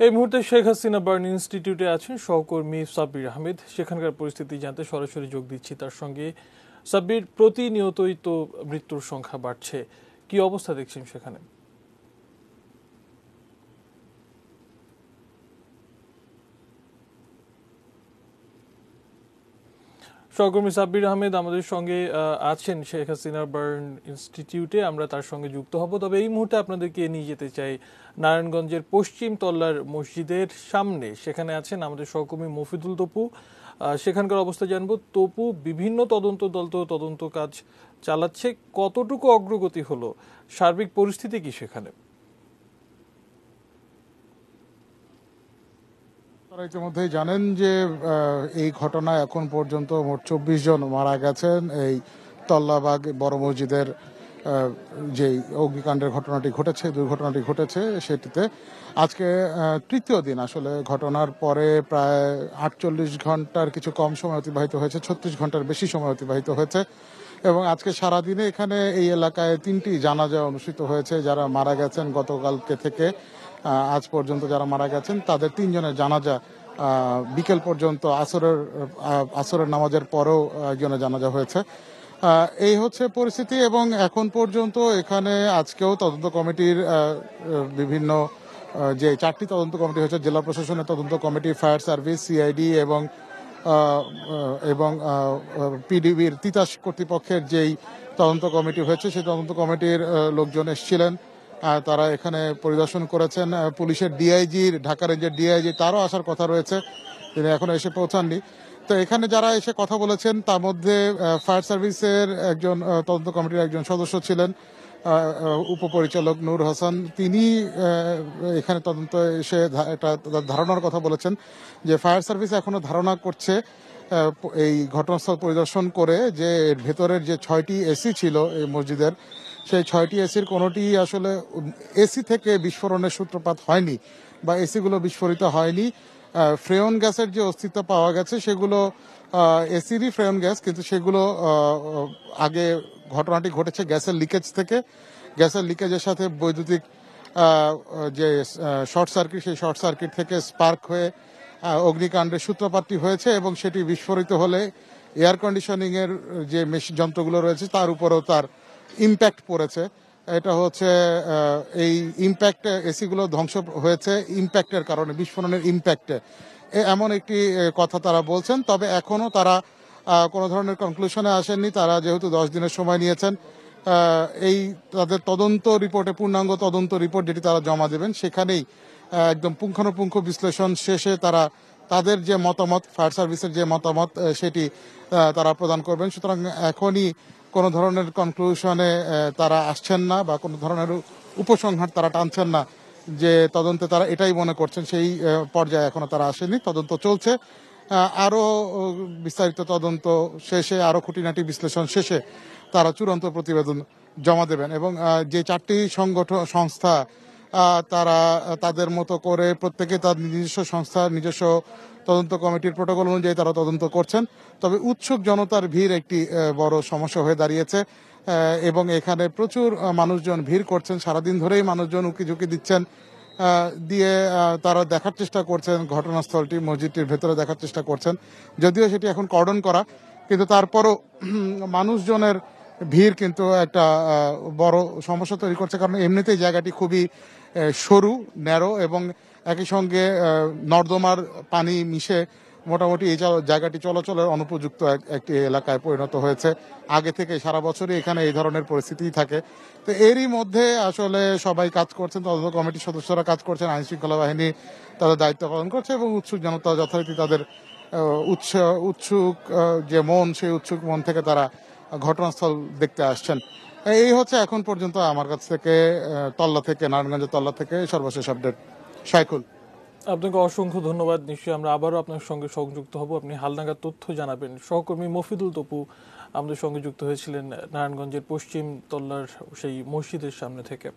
এই মুহূর্তে শেখ হাসিনা বার্ন ইনস্টিটিউটে আছেন সহকর্মী সাব্বির আহমেদ। সেখানকার পরিস্থিতি জানতে সরাসরি যোগ দিচ্ছি তার সঙ্গে। সাব্বির, প্রতিনিয়তই তো মৃত্যুর সংখ্যা বাড়ছে, কি অবস্থা দেখছেন সেখানে? সহকর্মী সাব্বির আহমেদ আমাদের সঙ্গে আছেন শেখ হাসিনা বার্ন ইনস্টিটিউটে, আমরা তার সঙ্গে যুক্ত হব। তবে এই মুহূর্তে আপনাদেরকে নিয়ে যেতে চাই নারায়ণগঞ্জের পশ্চিম তল্লার মসজিদের সামনে। সেখানে আছেন আমাদের সহকর্মী মফিদুল তপু। সেখানকার অবস্থা জানবো। তপু, বিভিন্ন তদন্ত দল তো তদন্ত কাজ চালাচ্ছে, কতটুকু অগ্রগতি হলো, সার্বিক পরিস্থিতি কি সেখানে? তারা ইতিমধ্যেই জানেন যে এই ঘটনায় এখন পর্যন্ত মোট 24 জন মারা গেছেন। এই তল্লাবাগ বড় মসজিদের যে অগ্নিকাণ্ডের ঘটনাটি ঘটেছে, দুর্ঘটনাটি ঘটেছে, সেটিতে আজকে তৃতীয় দিন। আসলে ঘটনার পরে প্রায় 48 ঘন্টার কিছু কম সময় অতিবাহিত হয়েছে, 36 ঘন্টার বেশি সময় অতিবাহিত হয়েছে। এবং আজকে সারাদিনে এখানে এই এলাকায় 3টি জানাজা অনুষ্ঠিত হয়েছে। যারা মারা গেছেন গতকালকে থেকে আজ পর্যন্ত যারা মারা গেছেন তাদের 3 জনের জানাজা বিকেল পর্যন্ত আসরের নামাজের পরেও একজনের জানাজা হয়েছে। এই হচ্ছে পরিস্থিতি। এবং এখন পর্যন্ত এখানে আজকেও তদন্ত কমিটির বিভিন্ন যে 4টি তদন্ত কমিটি হয়েছে, জেলা প্রশাসনের তদন্ত কমিটি, ফায়ার সার্ভিস, সিআইডি এবং পিডিবির তিতাস কর্তৃপক্ষের যেই তদন্ত কমিটি হয়েছে, সেই তদন্ত কমিটির লোকজন এসেছিলেন। তারা এখানে পরিদর্শন করেছেন। পুলিশের ডিআইজির, ঢাকা রেঞ্জের ডিআইজি, তারও আসার কথা রয়েছে, তিনি এখনো এসে পৌঁছাননি। তো এখানে যারা এসে কথা বলেছেন তার মধ্যে ফায়ার সার্ভিসের একজন তদন্ত কমিটির একজন সদস্য ছিলেন, উপপরিচালক নূর হাসান। তিনি এখানে তদন্ত এসে একটা ধারণার কথা বলেছেন যে ফায়ার সার্ভিস এখনো ধারণা করছে এই ঘটনাস্থল পরিদর্শন করে যে এর ভেতরের যে 6টি এসি ছিল এই মসজিদের, সেই 6টি এসির কোনোটি আসলে এসি থেকে বিস্ফোরণের সূত্রপাত হয়নি বা এসিগুলো বিস্ফোরিত হয়নি। ফ্রেয়ন গ্যাসের যে অস্তিত্ব পাওয়া গেছে সেগুলো এসিরই ফ্রেয়ন গ্যাস, কিন্তু সেগুলো আগে ঘটনাটি ঘটেছে গ্যাসের লিকেজ থেকে। গ্যাসের লিকেজের সাথে বৈদ্যুতিক যে শর্ট সার্কিট, সেই শর্ট সার্কিট থেকে স্পার্ক হয়ে অগ্নিকাণ্ডের সূত্রপাতটি হয়েছে এবং সেটি বিস্ফোরিত হলে এয়ার কন্ডিশনিং এর যে যন্ত্রগুলো রয়েছে তার উপরেও তার ইম্প্যাক্ট পড়েছে। এটা হচ্ছে এই ইম্প্যাক্টে এসিগুলো ধ্বংস হয়েছে ইম্প্যাক্টের কারণে, বিস্ফোরণের ইম্প্যাক্টে, এমন একটি কথা তারা বলছেন। তবে এখনো তারা কোনো ধরনের কনক্লুশনে আসেননি। তারা যেহেতু 10 দিনের সময় নিয়েছেন, এই তাদের তদন্ত রিপোর্টে, পূর্ণাঙ্গ তদন্ত রিপোর্ট যেটি তারা জমা দেবেন, সেখানেই একদম পুঙ্খানুপুঙ্খ বিশ্লেষণ শেষে তারা তাদের যে মতামত, ফায়ার সার্ভিসের যে মতামত, সেটি তারা প্রদান করবেন। সুতরাং এখনই কোনো ধরনের কনক্লুশনে তারা আসছেন না বা কোনো ধরনের উপসংহার তারা টানছেন না যে তদন্তে তারা এটাই মনে করছেন, সেই পর্যায়ে এখনো তারা আসেনি। তদন্ত চলছে, আরো বিস্তারিত তদন্ত শেষে, আরো খুঁটিনাটি বিশ্লেষণ শেষে তারা চূড়ান্ত প্রতিবেদন জমা দেবেন। এবং যে 4টি সংস্থা তারা তাদের মতো করে প্রত্যেকে তার নিজস্ব সংস্থা, নিজস্ব তদন্ত কমিটির প্রোটোকল অনুযায়ী তারা তদন্ত করছেন। তবে উৎসুক জনতার ভিড় একটি বড় সমস্যা হয়ে দাঁড়িয়েছে এবং এখানে প্রচুর মানুষজন ভিড় করছেন। সারাদিন ধরেই মানুষজন উকিঝুঁকি দিচ্ছেন, দিয়ে তারা দেখার চেষ্টা করছেন ঘটনাস্থলটি, মসজিদটির ভেতরে দেখার চেষ্টা করছেন। যদিও সেটি এখন কর্ডন করা, কিন্তু তারপরও মানুষজনের ভিড় কিন্তু একটা বড় সমস্যা তৈরি করছে। কারণ এমনিতেই জায়গাটি খুবই সরু, ন্যারো এবং একই সঙ্গে নর্দমার পানি মিশে মোটামুটি এই জায়গাটি চলাচলের অনুপযুক্ত একটি এলাকায় পরিণত হয়েছে। আগে থেকে সারা বছরই এখানে এই ধরনের পরিস্থিতি থাকে। তো এরই মধ্যে আসলে সবাই কাজ করছেন, তদন্ত কমিটির সদস্যরা কাজ করছেন, আইন শৃঙ্খলা বাহিনী তাদের দায়িত্ব পালন করছে এবং উৎসুক জনতা যথারীতি তাদের উৎসুক যে মন, সেই উৎসুক মন থেকে তারা ঘটনাস্থল দেখতে আসছেন। এই হচ্ছে এখন পর্যন্ত আমার কাছ থেকে তল্লা থেকে, নারায়ণগঞ্জের তল্লা থেকে সর্বশেষ আপডেট। সাইকুল, আপনাকে অসংখ্য ধন্যবাদ। নিশ্চয়ই আমরা আবারও আপনার সঙ্গে সংযুক্ত হব, আপনি হালনাগাদ তথ্য জানাবেন। সহকর্মী মফিদুল তপু আমাদের সঙ্গে যুক্ত হয়েছিলেন নারায়ণগঞ্জের পশ্চিম তল্লার সেই মসজিদের সামনে থেকে।